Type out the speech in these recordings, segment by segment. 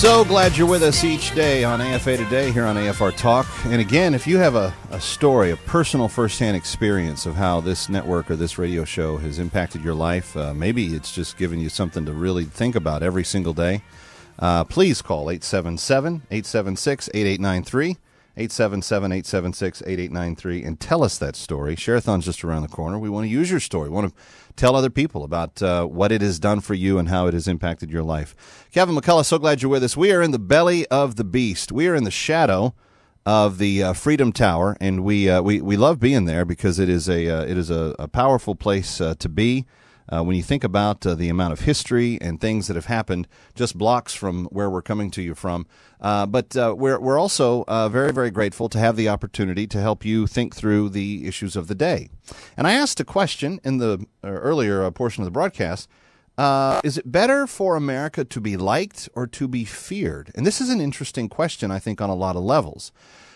So glad you're with us each day on AFA Today here on AFR Talk. And again, if you have a story, a personal firsthand experience of how this network or this radio show has impacted your life, maybe it's just given you something to really think about every single day, please call 877-876-8893, 877-876-8893, and tell us that story. Share-a-thon's just around the corner. We want to use your story. We want to tell other people about what it has done for you and how it has impacted your life. Kevin McCullough, so glad you're with us. We are in the belly of the beast. We are in the shadow of the Freedom Tower, and we love being there because it is a powerful place to be. When you think about the amount of history and things that have happened just blocks from where we're coming to you from. But we're also very, very grateful to have the opportunity to help you think through the issues of the day. And I asked a question in the earlier portion of the broadcast. Is it better for America to be liked or to be feared? And this is an interesting question, I think, on a lot of levels.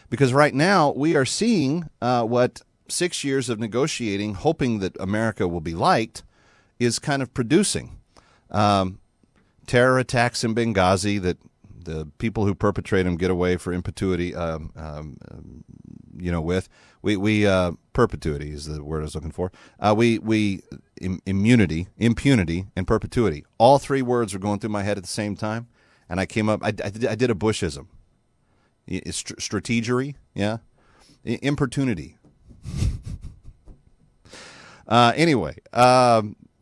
Because right now we are seeing what 6 years of negotiating, hoping that America will be liked, is kind of producing. Terror attacks in Benghazi that the people who perpetrate them get away for impunity, perpetuity is the word I was looking for. Impunity, and perpetuity. All three words were going through my head at the same time, and I came up, I did a Bushism. Strategery, yeah? Importunity. Anyway,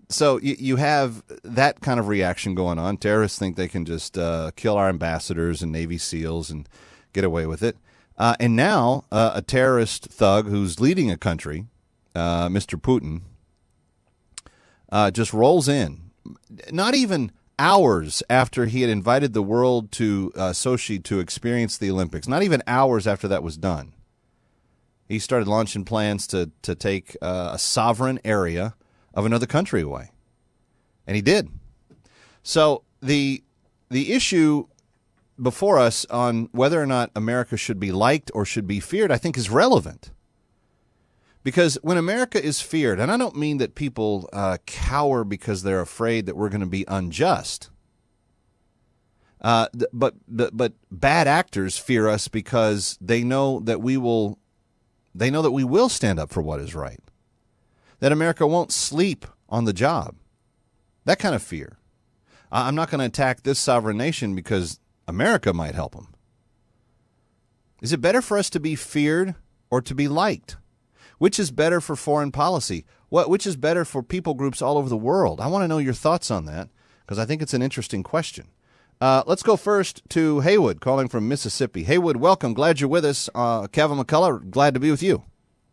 so you have that kind of reaction going on. Terrorists think they can just kill our ambassadors and Navy SEALs and get away with it. And now a terrorist thug who's leading a country, Mr. Putin, just rolls in. Not even hours after he had invited the world to Sochi to experience the Olympics, not even hours after that was done, he started launching plans to take a sovereign area of another country away. And he did. So the issue before us on whether or not America should be liked or should be feared, I think is relevant. Because when America is feared, and I don't mean that people cower because they're afraid that we're going to be unjust, but bad actors fear us because they know that we will stand up for what is right. That America won't sleep on the job. That kind of fear. I'm not going to attack this sovereign nation because America might help them. Is it better for us to be feared or to be liked? Which is better for foreign policy? Which is better for people groups all over the world? I want to know your thoughts on that because I think it's an interesting question. Let's go first to Haywood, calling from Mississippi. Haywood, welcome. Glad you're with us. Kevin McCullough, glad to be with you.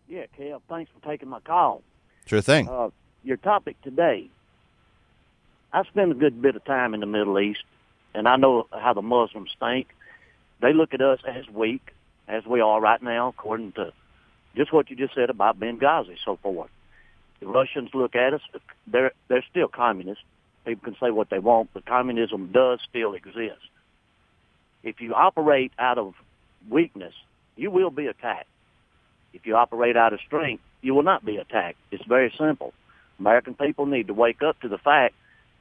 Yeah, Kev, thanks for taking my call. Sure thing. Your topic today, I spend a good bit of time in the Middle East, and I know how the Muslims think. They look at us as weak, as we are right now, according to just what you just said about Benghazi, so forth. The Russians look at us, they're still communists. People can say what they want, but communism does still exist. If you operate out of weakness, you will be attacked. If you operate out of strength, you will not be attacked. It's very simple. American people need to wake up to the fact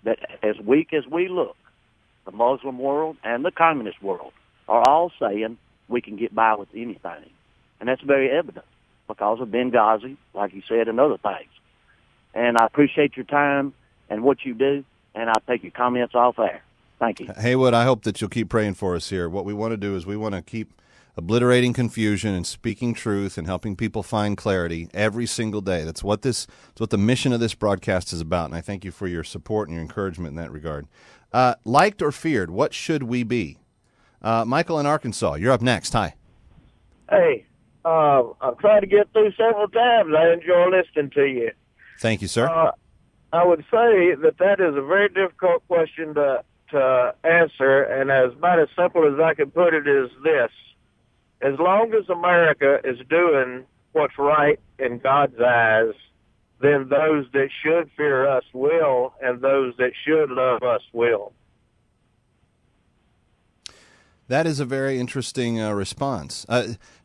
that as weak as we look, the Muslim world and the communist world are all saying we can get by with anything. And that's very evident because of Benghazi, like you said, and other things. And I appreciate your time and what you do, and I'll take your comments off air. Thank you. Haywood, I hope that you'll keep praying for us here. What we want to do is we want to keep obliterating confusion and speaking truth and helping people find clarity every single day. That's what the mission of this broadcast is about, and I thank you for your support and your encouragement in that regard. Liked or feared, what should we be? Michael in Arkansas, you're up next. Hi. Hey, I've tried to get through several times. I enjoy listening to you. Thank you, sir. I would say that is a very difficult question to answer, and about as simple as I can put it is this. As long as America is doing what's right in God's eyes, then those that should fear us will, and those that should love us will. That is a very interesting response.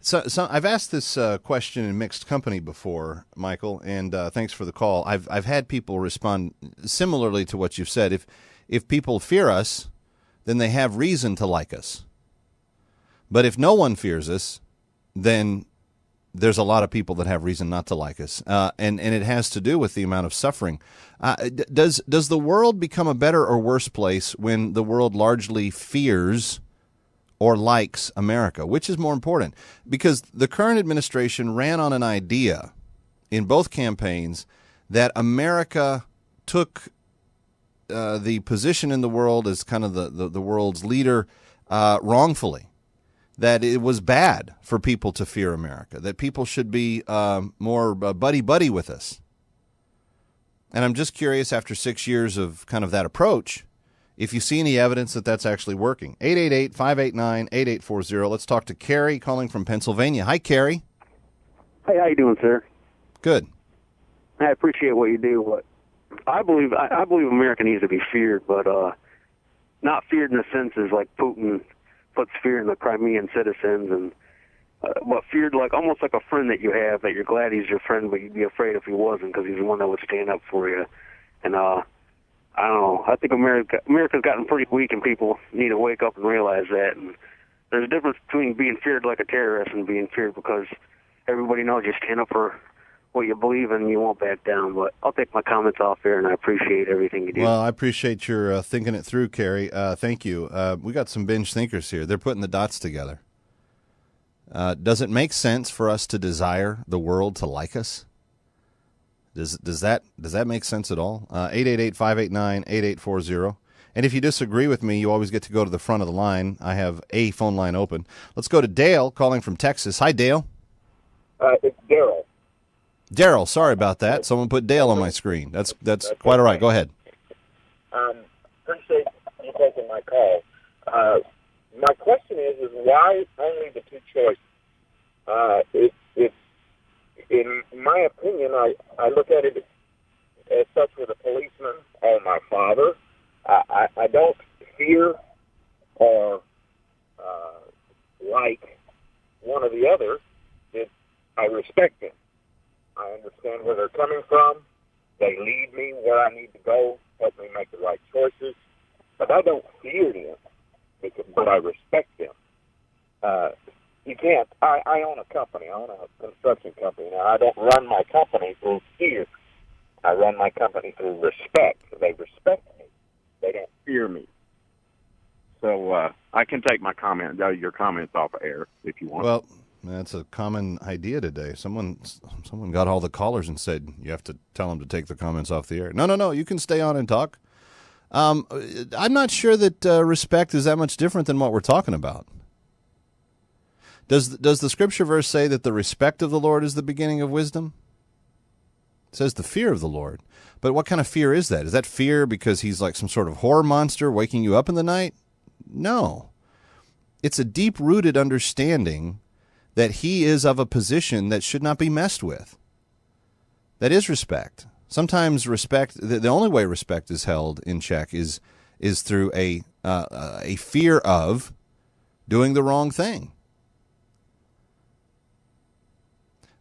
So I've asked this question in mixed company before, Michael, and thanks for the call. I've had people respond similarly to what you've said. If people fear us, then they have reason to like us. But if no one fears us, then there's a lot of people that have reason not to like us. And it has to do with the amount of suffering. Does the world become a better or worse place when the world largely fears or likes America? Which is more important? Because the current administration ran on an idea in both campaigns that America took the position in the world as kind of the world's leader wrongfully, that it was bad for people to fear America, that people should be more buddy-buddy with us. And I'm just curious, after 6 years of kind of that approach, if you see any evidence that that's actually working. 888-589-8840. Let's talk to Carrie calling from Pennsylvania. Hi, Carrie. Hey, how you doing, sir? Good. I appreciate what you do. But I believe America needs to be feared, but not feared in the sense as like Putin puts fear in the Crimean citizens, and but feared like almost like a friend that you have, that you're glad he's your friend, but you'd be afraid if he wasn't, because he's the one that would stand up for you. And I don't know. I think America's gotten pretty weak, and people need to wake up and realize that. And there's a difference between being feared like a terrorist and being feared because everybody knows you stand up for what you believe in and you won't back down. But I'll take my comments off here, and I appreciate everything you do. Well, I appreciate your thinking it through, Carrie. Thank you. We got some binge thinkers here. They're putting the dots together. Does it make sense for us to desire the world to like us? Does that make sense at all? 888-589-8840. And if you disagree with me, you always get to go to the front of the line. I have a phone line open. Let's go to Dale calling from Texas. Hi, Dale. It's Daryl. Daryl, sorry about that. Someone put Dale on my screen. That's quite all right. Go ahead. Appreciate you taking my call. My question is why only the two choices? It's in my opinion, I look at it as such with a policeman or my father. I don't fear or like one or the other. I respect them. I understand where they're coming from. They lead me where I need to go, help me make the right choices. But I don't fear them, but I respect them. You can't. I own a company. I own a construction company. Now, I don't run my company through fear. I run my company through respect. They respect me. They don't fear me. So I can take your comments off of air if you want. Well, that's a common idea today. Someone got all the callers and said, you have to tell them to take the comments off the air. No, you can stay on and talk. I'm not sure that respect is that much different than what we're talking about. Does the scripture verse say that the respect of the Lord is the beginning of wisdom? It says the fear of the Lord. But what kind of fear is that? Is that fear because he's like some sort of horror monster waking you up in the night? No. It's a deep-rooted understanding that he is of a position that should not be messed with. That is respect. Sometimes respect, the only way respect is held in check is through a fear of doing the wrong thing.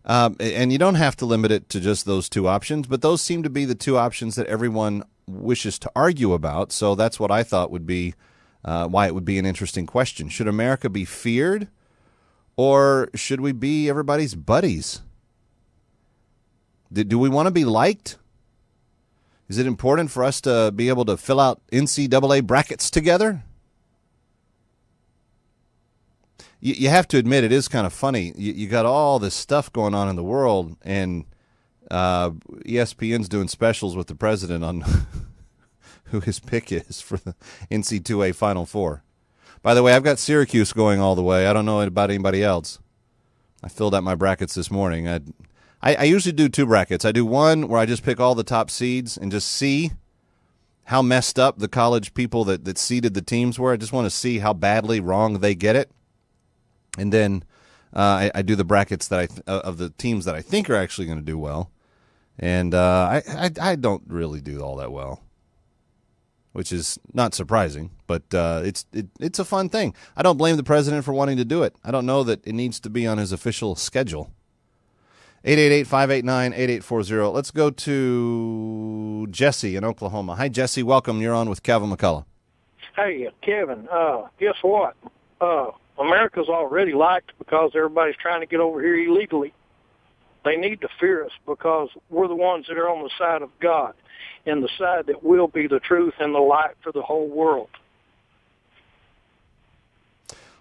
And you don't have to limit it to just those two options, but those seem to be the two options that everyone wishes to argue about. So that's what I thought would be why it would be an interesting question. Should America be feared, or should we be everybody's buddies? Do we want to be liked? Is it important for us to be able to fill out NCAA brackets together? You have to admit it is kind of funny. You got all this stuff going on in the world, and ESPN's doing specials with the president on who his pick is for the NC2A Final Four. By the way, I've got Syracuse going all the way. I don't know about anybody else. I filled out my brackets this morning. I usually do two brackets. I do one where I just pick all the top seeds and just see how messed up the college people that seeded the teams were. I just want to see how badly wrong they get it. And then I do the brackets of the teams that I think are actually going to do well. And I don't really do all that well, which is not surprising, but it's a fun thing. I don't blame the president for wanting to do it. I don't know that it needs to be on his official schedule. 888-589-8840. Let's go to Jesse in Oklahoma. Hi, Jesse. Welcome. You're on with Calvin McCullough. Hey, Kevin, guess what? America's already liked because everybody's trying to get over here illegally. They need to fear us because we're the ones that are on the side of God and the side that will be the truth and the light for the whole world.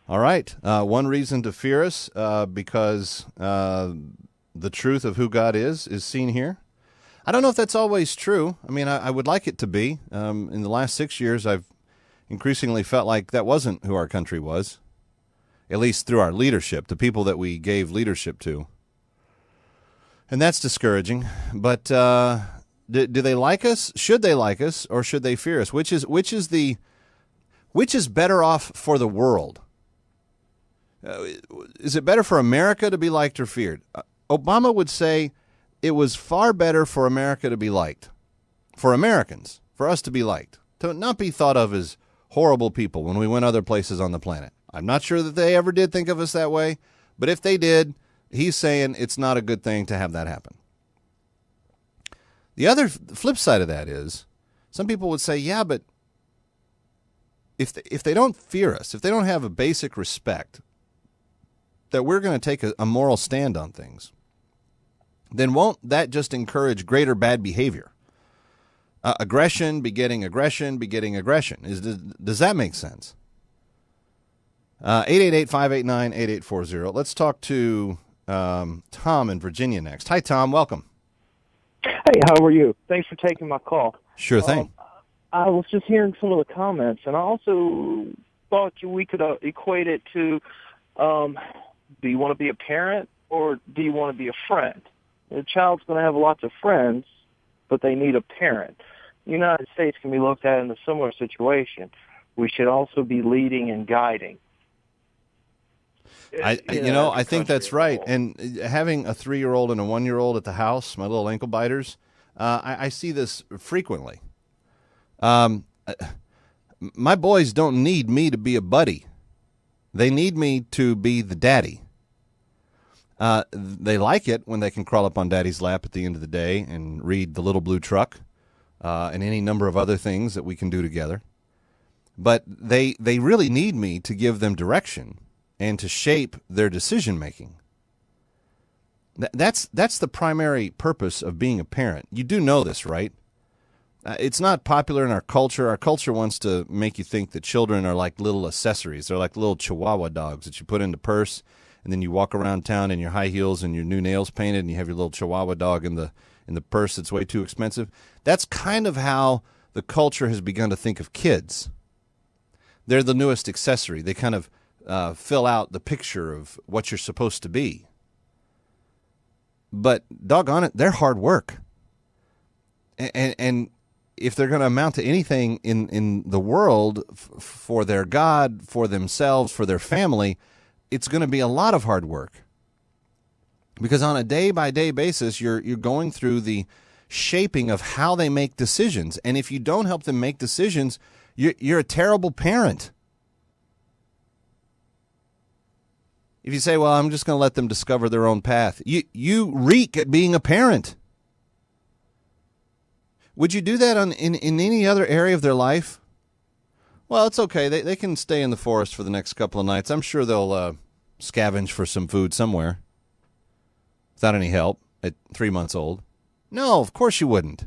All right. One reason to fear us because the truth of who God is seen here. I don't know if that's always true. I mean, I would like it to be. In the last 6 years, I've increasingly felt like that wasn't who our country was, at least through our leadership, the people that we gave leadership to. And that's discouraging. But do they like us? Should they like us, or should they fear us? Which is better off for the world? Is it better for America to be liked or feared? Obama would say it was far better for America to be liked, for Americans, for us to be liked, to not be thought of as horrible people when we went other places on the planet. I'm not sure that they ever did think of us that way, but if they did, he's saying it's not a good thing to have that happen. The other flip side of that is some people would say, yeah, but if they don't fear us, if they don't have a basic respect that we're going to take a moral stand on things, then won't that just encourage greater bad behavior? Aggression begetting aggression begetting aggression. Does that make sense? 888-589-8840. Let's talk to Tom in Virginia next. Hi, Tom. Welcome. Hey, how are you? Thanks for taking my call. Sure thing. I was just hearing some of the comments, and I also thought we could equate it to, do you want to be a parent or do you want to be a friend? The child's going to have lots of friends, but they need a parent. The United States can be looked at in a similar situation. We should also be leading and guiding. I think that's right. And having a 3-year-old and a 1-year-old at the house, my little ankle biters, I see this frequently. My boys don't need me to be a buddy. They need me to be the daddy. They like it when they can crawl up on daddy's lap at the end of the day and read The Little Blue Truck and any number of other things that we can do together. But they really need me to give them direction and to shape their decision-making. That's the primary purpose of being a parent. You do know this, right? It's not popular in our culture. Our culture wants to make you think that children are like little accessories. They're like little Chihuahua dogs that you put in the purse, and then you walk around town in your high heels and your new nails painted, and you have your little Chihuahua dog in the purse that's way too expensive. That's kind of how the culture has begun to think of kids. They're the newest accessory. They kind of fill out the picture of what you're supposed to be. But doggone it, they're hard work. And if they're going to amount to anything in the world for their God, for themselves, for their family, it's going to be a lot of hard work. Because on a day-by-day basis, you're going through the shaping of how they make decisions. And if you don't help them make decisions, you're a terrible parent. If you say, well, I'm just going to let them discover their own path, you reek at being a parent. Would you do that in any other area of their life? Well, it's okay. They can stay in the forest for the next couple of nights. I'm sure they'll scavenge for some food somewhere without any help at 3 months old. No, of course you wouldn't.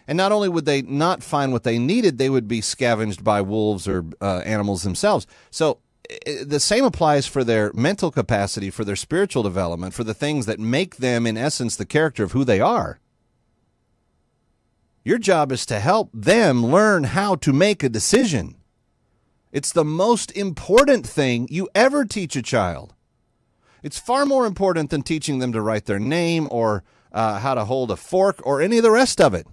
And not only would they not find what they needed, they would be scavenged by wolves or animals themselves. So the same applies for their mental capacity, for their spiritual development, for the things that make them, in essence, the character of who they are. Your job is to help them learn how to make a decision. It's the most important thing you ever teach a child. It's far more important than teaching them to write their name or how to hold a fork or any of the rest of it.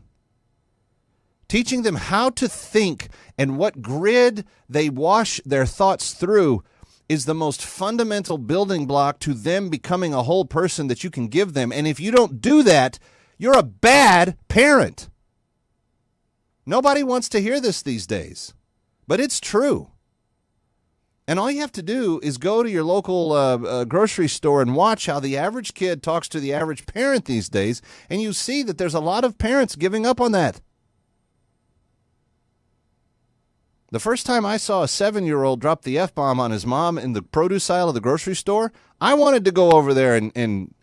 Teaching them how to think and what grid they wash their thoughts through is the most fundamental building block to them becoming a whole person that you can give them. And if you don't do that, you're a bad parent. Nobody wants to hear this these days, but it's true. And all you have to do is go to your local grocery store and watch how the average kid talks to the average parent these days, and you see that there's a lot of parents giving up on that. The first time I saw a 7-year-old drop the F-bomb on his mom in the produce aisle of the grocery store, I wanted to go over there and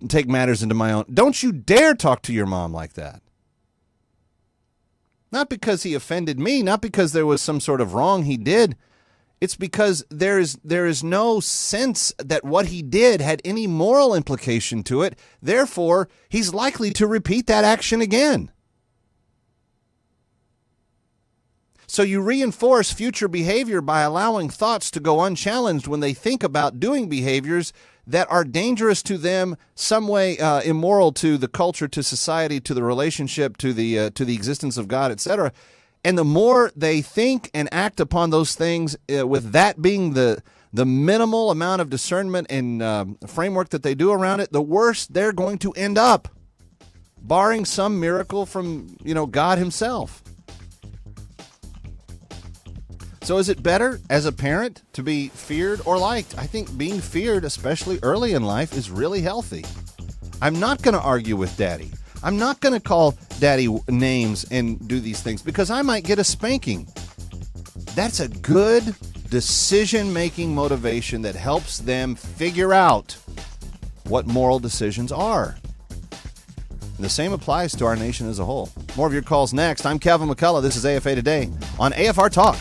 take matters into my own. Don't you dare talk to your mom like that. Not because he offended me, not because there was some sort of wrong he did. It's because there is no sense that what he did had any moral implication to it. Therefore, he's likely to repeat that action again. So you reinforce future behavior by allowing thoughts to go unchallenged when they think about doing behaviors that are dangerous to them, some way immoral to the culture, to society, to the relationship, to the existence of God, etc. And the more they think and act upon those things, with that being the minimal amount of discernment and framework that they do around it, the worse they're going to end up, barring some miracle from God Himself. So is it better as a parent to be feared or liked? I think being feared, especially early in life, is really healthy. I'm not going to argue with Daddy. I'm not going to call Daddy names and do these things because I might get a spanking. That's a good decision-making motivation that helps them figure out what moral decisions are. And the same applies to our nation as a whole. More of your calls next. I'm Kevin McCullough. This is AFA Today on AFR Talk.